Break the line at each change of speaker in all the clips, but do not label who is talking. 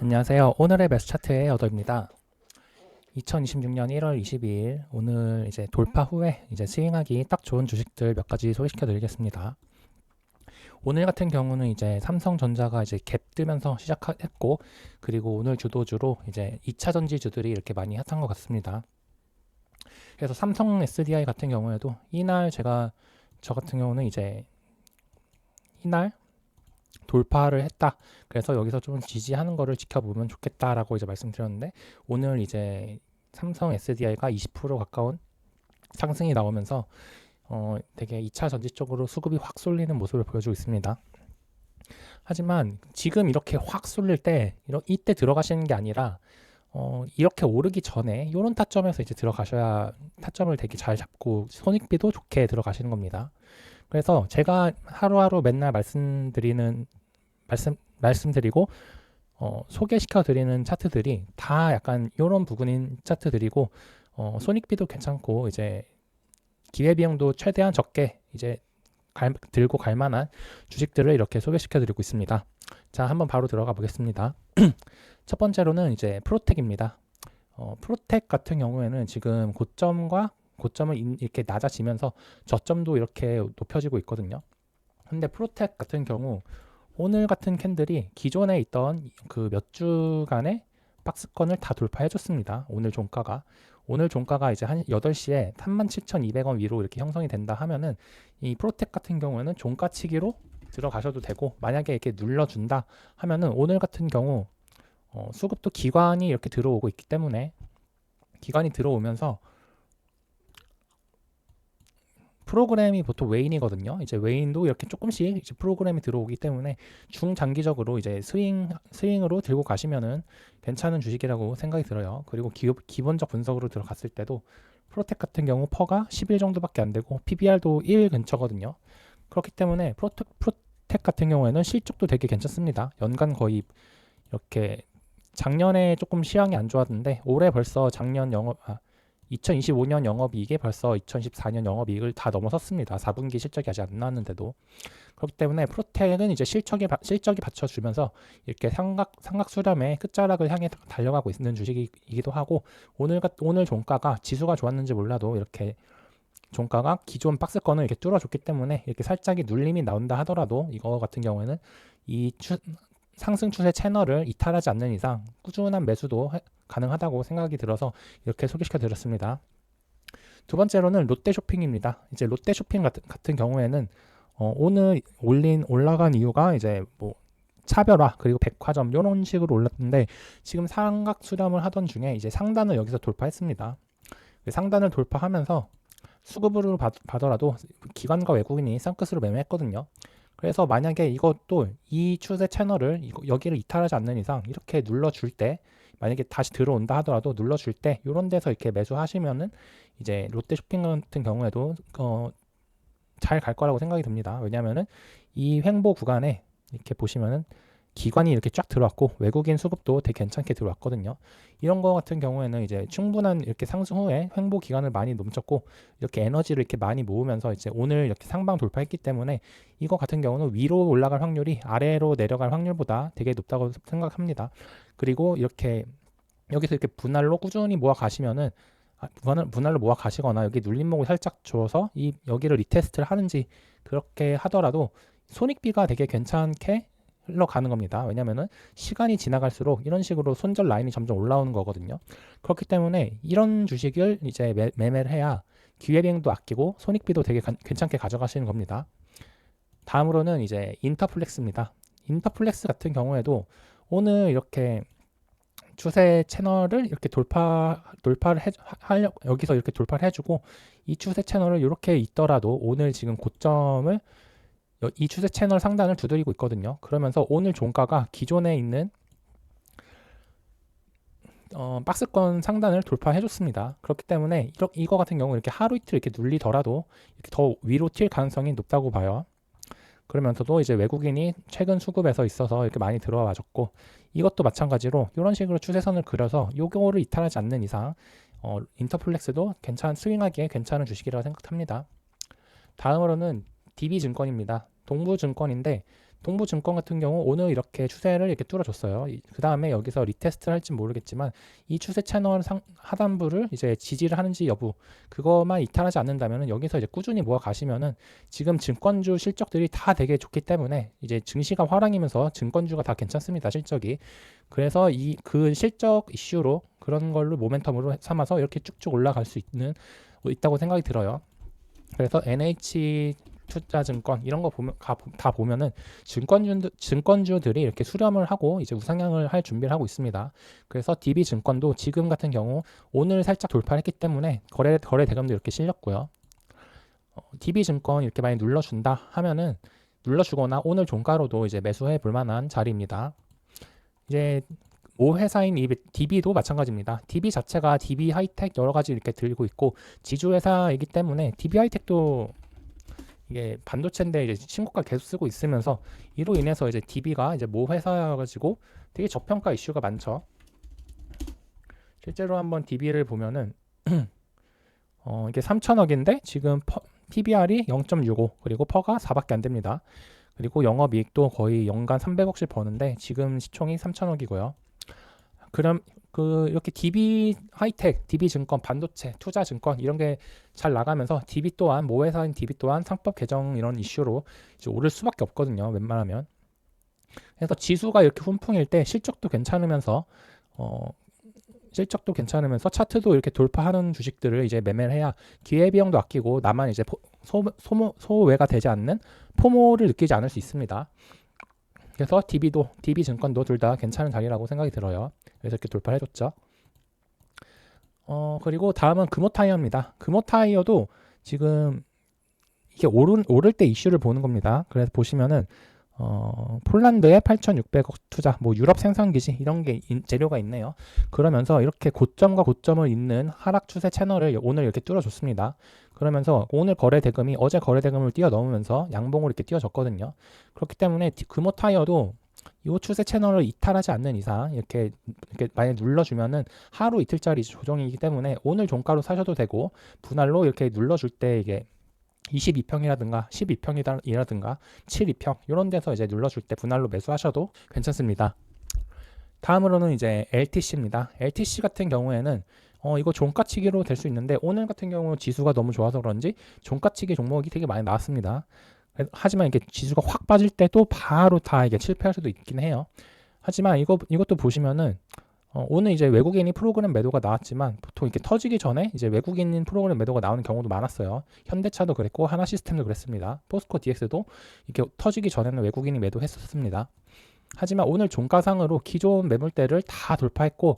안녕하세요. 오늘의 매수 차트의 어더입니다. 2026년 1월 22일 오늘 이제 돌파 후에 이제 스윙하기 딱 좋은 주식들 몇 가지 소개시켜 드리겠습니다. 오늘 같은 경우는 이제 삼성전자가 이제 갭 뜨면서 시작했고, 그리고 오늘 주도주로 이제 2차 전지주들이 이렇게 많이 핫한 것 같습니다. 그래서 삼성 SDI 같은 경우에도 이날 저 같은 경우는 이제 이날 돌파를 했다. 그래서 여기서 좀 지지하는 거를 지켜보면 좋겠다라고 이제 말씀드렸는데, 오늘 이제 삼성 SDI가 20% 가까운 상승이 나오면서 되게 2차 전지 쪽으로 수급이 확 쏠리는 모습을 보여주고 있습니다. 하지만 지금 이렇게 확 쏠릴 때 이때 들어가시는 게 아니라 이렇게 오르기 전에 이런 타점에서 이제 들어가셔야 타점을 되게 잘 잡고 손익비도 좋게 들어가시는 겁니다. 그래서 제가 하루하루 맨날 말씀드리고 소개시켜 드리는 차트들이 다 약간 이런 부분인 차트들이고, 손익비도 괜찮고 이제 기회비용도 최대한 적게 이제 들고 갈 만한 주식들을 이렇게 소개시켜 드리고 있습니다. 자, 한번 바로 들어가 보겠습니다. 첫 번째로는 이제 프로텍입니다. 프로텍 같은 경우에는 지금 고점을 이렇게 낮아지면서 저점도 이렇게 높여지고 있거든요. 근데 프로텍 같은 경우 오늘 같은 캔들이 기존에 있던 그 몇 주간의 박스권을 다 돌파해 줬습니다. 오늘 종가가 이제 한 8시에 37,200원 위로 이렇게 형성이 된다 하면은 이 프로텍 같은 경우에는 종가치기로 들어가셔도 되고, 만약에 이렇게 눌러준다 하면은 오늘 같은 경우 수급도 기관이 이렇게 들어오고 있기 때문에, 기관이 들어오면서 프로그램이 보통 웨인이거든요. 이제 웨인도 이렇게 조금씩 이제 프로그램이 들어오기 때문에 중장기적으로 이제 스윙으로 들고 가시면은 괜찮은 주식이라고 생각이 들어요. 그리고 기본적 분석으로 들어갔을 때도 프로텍 같은 경우 퍼가 10일 정도밖에 안 되고 PBR도 1 근처거든요. 그렇기 때문에 프로텍 같은 경우에는 실적도 되게 괜찮습니다. 연간 거의 이렇게, 작년에 조금 시황이 안 좋았는데 올해 벌써 2025년 영업이익이 벌써 2014년 영업이익을 다 넘어섰습니다. 4분기 실적이 아직 안 나왔는데도. 그렇기 때문에 프로텍은 이제 실적이 받쳐주면서 이렇게 삼각 수렴의 끝자락을 향해 달려가고 있는 주식이기도 하고, 오늘 종가가 지수가 좋았는지 몰라도 이렇게 종가가 기존 박스권을 이렇게 뚫어줬기 때문에 이렇게 살짝의 눌림이 나온다 하더라도 이거 같은 경우에는 이 상승 추세 채널을 이탈하지 않는 이상 꾸준한 매수도 가능하다고 생각이 들어서 이렇게 소개시켜 드렸습니다. 두 번째로는 롯데쇼핑입니다. 이제 롯데쇼핑 같은 경우에는 오늘 올라간 이유가 이제 뭐 차별화 그리고 백화점 이런 식으로 올랐는데, 지금 삼각 수렴을 하던 중에 이제 상단을 여기서 돌파했습니다. 상단을 돌파하면서 수급으로 봐더라도 기관과 외국인이 쌍끝으로 매매했거든요. 그래서 만약에 이것도 이 추세 채널을 여기를 이탈하지 않는 이상 이렇게 눌러줄 때, 만약에 다시 들어온다 하더라도 눌러줄 때 이런 데서 이렇게 매수하시면은 이제 롯데쇼핑 같은 경우에도 잘 갈 거라고 생각이 듭니다. 왜냐하면은 이 횡보 구간에 이렇게 보시면은 기관이 이렇게 쫙 들어왔고 외국인 수급도 되게 괜찮게 들어왔거든요. 이런 거 같은 경우에는 이제 충분한 이렇게 상승 후에 횡보 기간을 많이 넘쳤고 이렇게 에너지를 이렇게 많이 모으면서 이제 오늘 이렇게 상방 돌파했기 때문에 이거 같은 경우는 위로 올라갈 확률이 아래로 내려갈 확률보다 되게 높다고 생각합니다. 그리고 이렇게 여기서 이렇게 분할로 꾸준히 모아 가시면은, 분할로 모아 가시거나 여기 눌림목을 살짝 줘서 여기를 리테스트를 하는지 그렇게 하더라도 손익비가 되게 괜찮게 흘러가는 겁니다. 왜냐면은 시간이 지나갈수록 이런 식으로 손절 라인이 점점 올라오는 거거든요. 그렇기 때문에 이런 주식을 이제 매매를 해야 기회비용도 아끼고 손익비도 되게 괜찮게 가져가시는 겁니다. 다음으로는 이제 인터플렉스입니다. 인터플렉스 같은 경우에도 오늘 이렇게 추세 채널을 이렇게 여기서 이렇게 돌파를 해주고, 이 추세 채널을 이렇게 있더라도 오늘 지금 고점을 이 추세 채널 상단을 두드리고 있거든요. 그러면서 오늘 종가가 기존에 있는 박스권 상단을 돌파해줬습니다. 그렇기 때문에 이거 같은 경우 이렇게 하루 이틀 이렇게 눌리더라도 이렇게 더 위로 튈 가능성이 높다고 봐요. 그러면서도 이제 외국인이 최근 수급에서 있어서 이렇게 많이 들어와줬고, 이것도 마찬가지로 이런 식으로 추세선을 그려서 요거를 이탈하지 않는 이상 인터플렉스도 스윙하기에 괜찮은 주식이라고 생각합니다. 다음으로는 DB증권입니다. 동부증권인데 동부증권 같은 경우 오늘 이렇게 추세를 이렇게 뚫어줬어요. 그 다음에 여기서 리테스트를 할지 모르겠지만 이 추세 채널 하단부를 이제 지지를 하는지 여부 그것만 이탈하지 않는다면 여기서 이제 꾸준히 모아 가시면은 지금 증권주 실적들이 다 되게 좋기 때문에 이제 증시가 화랑이면서 증권주가 다 괜찮습니다. 실적이. 그래서 그 실적 이슈로 그런 걸로 모멘텀으로 삼아서 이렇게 쭉쭉 올라갈 수 있다고 생각이 들어요. 그래서 NH 투자증권 이런 거 다 보면은 증권주들이 이렇게 수렴을 하고 이제 우상향을 할 준비를 하고 있습니다. 그래서 DB증권도 지금 같은 경우 오늘 살짝 돌파했기 때문에 거래 대금도 이렇게 실렸고요. DB증권 이렇게 많이 눌러준다 하면은 눌러주거나 오늘 종가로도 이제 매수해 볼 만한 자리입니다. 이제 모회사인 DB도 마찬가지입니다. DB 자체가 DB 하이텍 여러 가지 이렇게 들고 있고 지주회사이기 때문에 DB 하이텍도 이게 반도체인데 이제 신고가 계속 쓰고 있으면서 이로 인해서 이제 DB가 이제 모회사여가지고 되게 저평가 이슈가 많죠. 실제로 한번 DB를 보면은 이게 3천억인데 지금 PBR이 0.65 그리고 퍼가 4밖에 안 됩니다. 그리고 영업이익도 거의 연간 300억씩 버는데 지금 시총이 3천억이고요. 그럼 이렇게 DB 하이텍, DB 증권, 반도체, 투자 증권 이런 게 잘 나가면서 DB 또한 모회사인 DB 또한 상법 개정 이런 이슈로 이제 오를 수밖에 없거든요. 웬만하면. 그래서 지수가 이렇게 훈풍일 때 실적도 괜찮으면서 차트도 이렇게 돌파하는 주식들을 이제 매매를 해야 기회비용도 아끼고 나만 이제 소외가 되지 않는 포모를 느끼지 않을 수 있습니다. 그래서 DB 증권도 둘 다 괜찮은 자리라고 생각이 들어요. 그래서 이렇게 돌파를 해줬죠. 그리고 다음은 금호타이어입니다. 금호타이어도 지금 이게 오를 때 이슈를 보는 겁니다. 그래서 보시면은 폴란드에 8,600억 투자, 뭐 유럽 생산기지 이런 게 재료가 있네요. 그러면서 이렇게 고점과 고점을 잇는 하락 추세 채널을 오늘 이렇게 뚫어줬습니다. 그러면서 오늘 거래 대금이 어제 거래 대금을 뛰어넘으면서 양봉으로 이렇게 뛰어졌거든요. 그렇기 때문에 금호타이어도 이 추세 채널을 이탈하지 않는 이상 이렇게 만약 눌러주면은 하루 이틀짜리 조정이기 때문에 오늘 종가로 사셔도 되고 분할로 이렇게 눌러줄 때 이게 22평이라든가 12평이라든가 72평 이런 데서 이제 눌러줄 때 분할로 매수하셔도 괜찮습니다. 다음으로는 이제 LTC입니다. LTC 같은 경우에는 이거 종가치기로 될 수 있는데 오늘 같은 경우 지수가 너무 좋아서 그런지 종가치기 종목이 되게 많이 나왔습니다. 하지만 이게 지수가 확 빠질 때도 바로 다 이게 실패할 수도 있긴 해요. 하지만 이것도 보시면은 오늘 이제 외국인이 프로그램 매도가 나왔지만 보통 이렇게 터지기 전에 이제 외국인 프로그램 매도가 나오는 경우도 많았어요. 현대차도 그랬고 하나시스템도 그랬습니다. 포스코 DX도 이렇게 터지기 전에는 외국인이 매도했었습니다. 하지만 오늘 종가상으로 기존 매물대를 다 돌파했고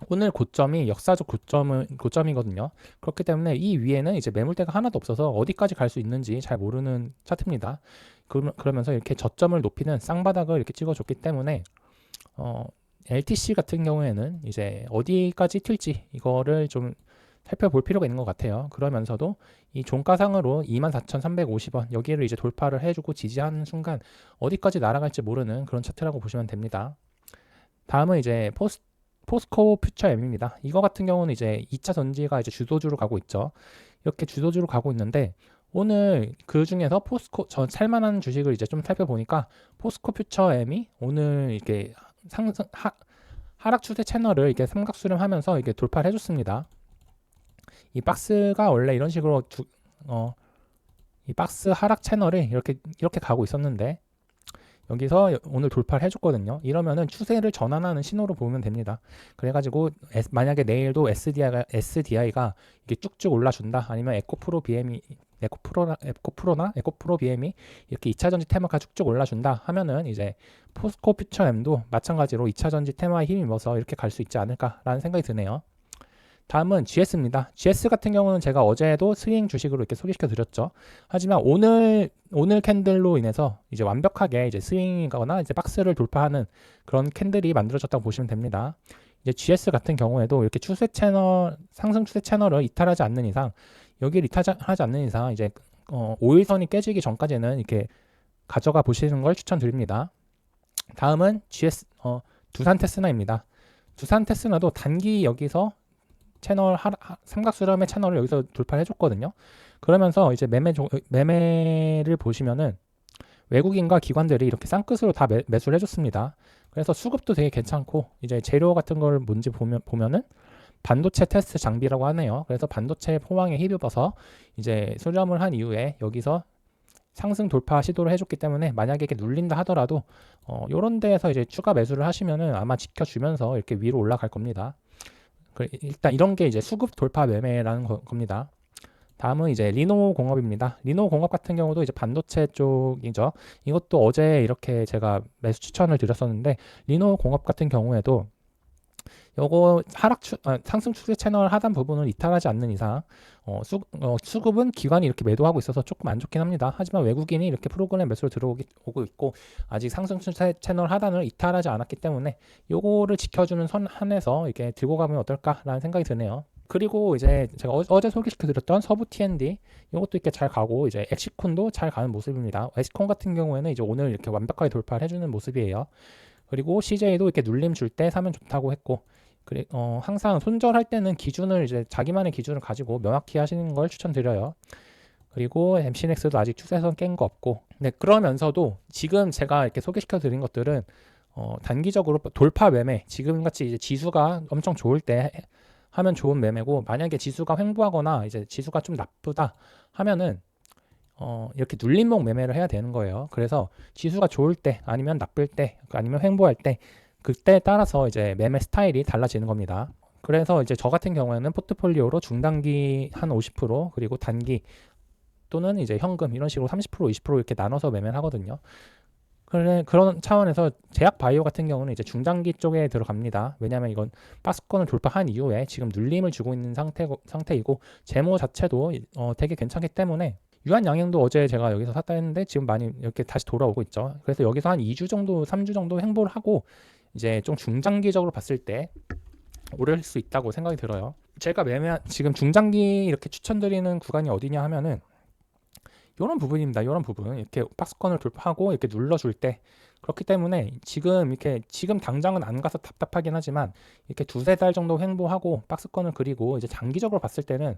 오늘 고점이 역사적 고점이거든요. 그렇기 때문에 이 위에는 이제 매물대가 하나도 없어서 어디까지 갈 수 있는지 잘 모르는 차트입니다. 그러면서 이렇게 저점을 높이는 쌍바닥을 이렇게 찍어줬기 때문에 LTC 같은 경우에는 이제 어디까지 튈지 이거를 좀 살펴볼 필요가 있는 것 같아요. 그러면서도 이 종가상으로 24,350원 여기를 이제 돌파를 해주고 지지하는 순간 어디까지 날아갈지 모르는 그런 차트라고 보시면 됩니다. 다음은 이제 포스코 퓨처 M입니다. 이거 같은 경우는 이제 2차 전지가 이제 주도주로 가고 있죠. 이렇게 주도주로 가고 있는데 오늘 그 중에서 전 살만한 주식을 이제 좀 살펴보니까 포스코 퓨처 M이 오늘 이렇게 하락 추세 채널을 이렇게 삼각수렴하면서 이렇게 돌파를 해줬습니다. 이 박스가 원래 이런 식으로 이 박스 하락 채널이 이렇게 가고 있었는데 여기서 오늘 돌파를 해줬거든요. 이러면은 추세를 전환하는 신호로 보면 됩니다. 그래가지고 만약에 내일도 SDI가 이게 쭉쭉 올라준다, 아니면 에코프로 BM이 에코프로 BM이 이렇게 2차전지 테마가 쭉쭉 올라준다 하면은 이제 포스코 퓨처 M도 마찬가지로 2차전지 테마에 힘입어서 이렇게 갈 수 있지 않을까라는 생각이 드네요. 다음은 GS입니다. GS 같은 경우는 제가 어제도 스윙 주식으로 이렇게 소개시켜 드렸죠. 하지만 오늘 캔들로 인해서 이제 완벽하게 이제 스윙이거나 이제 박스를 돌파하는 그런 캔들이 만들어졌다고 보시면 됩니다. 이제 GS 같은 경우에도 이렇게 상승 추세 채널을 이탈하지 않는 이상, 여기를 이탈하지 않는 이상 이제 5일선이 깨지기 전까지는 이렇게 가져가 보시는 걸 추천드립니다. 다음은 두산 테스나입니다. 두산 테스나도 단기 여기서 삼각수렴의 채널을 여기서 돌파를 해줬거든요. 그러면서 이제 매매를 보시면은 외국인과 기관들이 이렇게 쌍끝으로 다 매수를 해줬습니다. 그래서 수급도 되게 괜찮고 이제 재료 같은 걸 뭔지 보면은 반도체 테스트 장비라고 하네요. 그래서 반도체 포항에 힘입어서 이제 수렴을 한 이후에 여기서 상승 돌파 시도를 해줬기 때문에 만약에 이렇게 눌린다 하더라도 요런 데에서 이제 추가 매수를 하시면은 아마 지켜주면서 이렇게 위로 올라갈 겁니다. 일단 이런 게 이제 수급 돌파 매매라는 겁니다. 다음은 이제 리노 공업입니다. 리노 공업 같은 경우도 이제 반도체 쪽이죠. 이것도 어제 이렇게 제가 매수 추천을 드렸었는데 리노 공업 같은 경우에도 요거 상승 추세 채널 하단 부분을 이탈하지 않는 이상 수급은 기관이 이렇게 매도하고 있어서 조금 안 좋긴 합니다. 하지만 외국인이 이렇게 프로그램 매수로 들어오고 있고 아직 상승 추세 채널 하단을 이탈하지 않았기 때문에 요거를 지켜주는 선 한에서 이렇게 들고 가면 어떨까라는 생각이 드네요. 그리고 이제 제가 어제 소개시켜드렸던 서부 T&D 이것도 이렇게 잘 가고 이제 엑시콘도 잘 가는 모습입니다. 엑시콘 같은 경우에는 이제 오늘 이렇게 완벽하게 돌파를 해주는 모습이에요. 그리고 CJ도 이렇게 눌림 줄 때 사면 좋다고 했고 항상 손절할 때는 기준을 이제 자기만의 기준을 가지고 명확히 하시는 걸 추천드려요. 그리고 MC넥스도 아직 추세선 깬 거 없고 네, 그러면서도 지금 제가 이렇게 소개시켜 드린 것들은 단기적으로 돌파 매매 지금 같이 이제 지수가 엄청 좋을 때 하면 좋은 매매고 만약에 지수가 횡보하거나 이제 지수가 좀 나쁘다 하면은 이렇게 눌림목 매매를 해야 되는 거예요. 그래서 지수가 좋을 때 아니면 나쁠 때 아니면 횡보할 때 그때에 따라서 이제 매매 스타일이 달라지는 겁니다. 그래서 이제 저 같은 경우에는 포트폴리오로 중단기 한 50% 그리고 단기 또는 이제 현금 이런 식으로 30% 20% 이렇게 나눠서 매매를 하거든요. 그런 차원에서 제약 바이오 같은 경우는 이제 중단기 쪽에 들어갑니다. 왜냐하면 이건 박스권을 돌파한 이후에 지금 눌림을 주고 있는 상태이고 재무 자체도 되게 괜찮기 때문에 유한양행도 어제 제가 여기서 샀다 했는데 지금 많이 이렇게 다시 돌아오고 있죠. 그래서 여기서 한 2주 정도 3주 정도 횡보를 하고 이제 좀 중장기적으로 봤을 때 오를 수 있다고 생각이 들어요. 제가 지금 중장기 이렇게 추천드리는 구간이 어디냐 하면은 이런 부분입니다. 이런 부분 이렇게 박스권을 돌파하고 이렇게 눌러줄 때 그렇기 때문에 지금 당장은 안 가서 답답하긴 하지만 이렇게 두세 달 정도 횡보하고 박스권을 그리고 이제 장기적으로 봤을 때는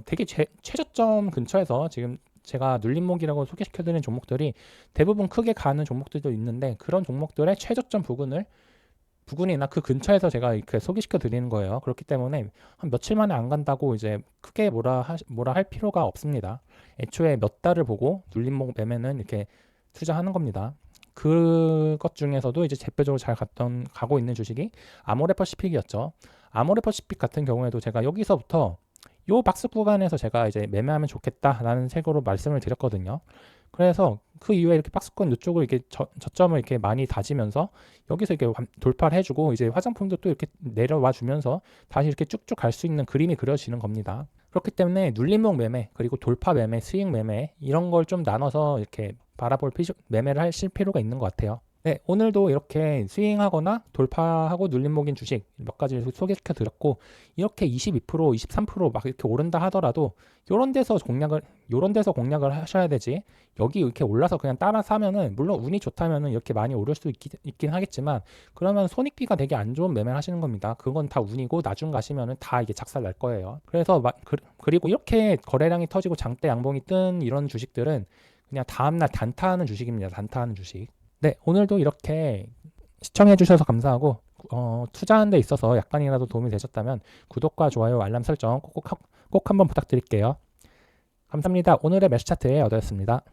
되게 최저점 근처에서 지금 제가 눌림목이라고 소개시켜드리는 종목들이 대부분 크게 가는 종목들도 있는데 그런 종목들의 최저점 부근이나 그 근처에서 제가 이렇게 소개시켜 드리는 거예요. 그렇기 때문에 한 며칠 만에 안 간다고 이제 크게 뭐라 할 필요가 없습니다. 애초에 몇 달을 보고 눌림목 매매는 이렇게 투자하는 겁니다. 그것 중에서도 이제 대표적으로 잘 가고 있는 주식이 아모레퍼시픽이었죠. 아모레퍼시픽 같은 경우에도 제가 여기서부터 요 박스 구간에서 제가 이제 매매하면 좋겠다라는 색으로 말씀을 드렸거든요. 그래서 그 이후에 이렇게 박스권 이쪽을 이렇게 저점을 이렇게 많이 다지면서 여기서 이렇게 돌파를 해주고 이제 화장품도 또 이렇게 내려와 주면서 다시 이렇게 쭉쭉 갈 수 있는 그림이 그려지는 겁니다. 그렇기 때문에 눌림목 매매 그리고 돌파 매매, 스윙 매매 이런 걸 좀 나눠서 이렇게 매매를 하실 필요가 있는 것 같아요. 네, 오늘도 이렇게 스윙하거나 돌파하고 눌림목인 주식 몇 가지 소개시켜 드렸고 이렇게 22%, 23%막 이렇게 오른다 하더라도 요런 데서 공략을 하셔야 되지. 여기 이렇게 올라서 그냥 따라 사면은 물론 운이 좋다면은 이렇게 많이 오를 수 있긴 하겠지만 그러면 손익비가 되게 안 좋은 매매를 하시는 겁니다. 그건 다 운이고 나중 가시면은 다 이게 작살 날 거예요. 그래서 그리고 이렇게 거래량이 터지고 장대 양봉이 뜬 이런 주식들은 그냥 다음날 단타하는 주식입니다. 단타하는 주식. 네, 오늘도 이렇게 시청해 주셔서 감사하고 투자하는 데 있어서 약간이라도 도움이 되셨다면 구독과 좋아요, 알람 설정 꼭 한번 부탁드릴게요. 감사합니다. 오늘의 매수 차트의 여더였습니다.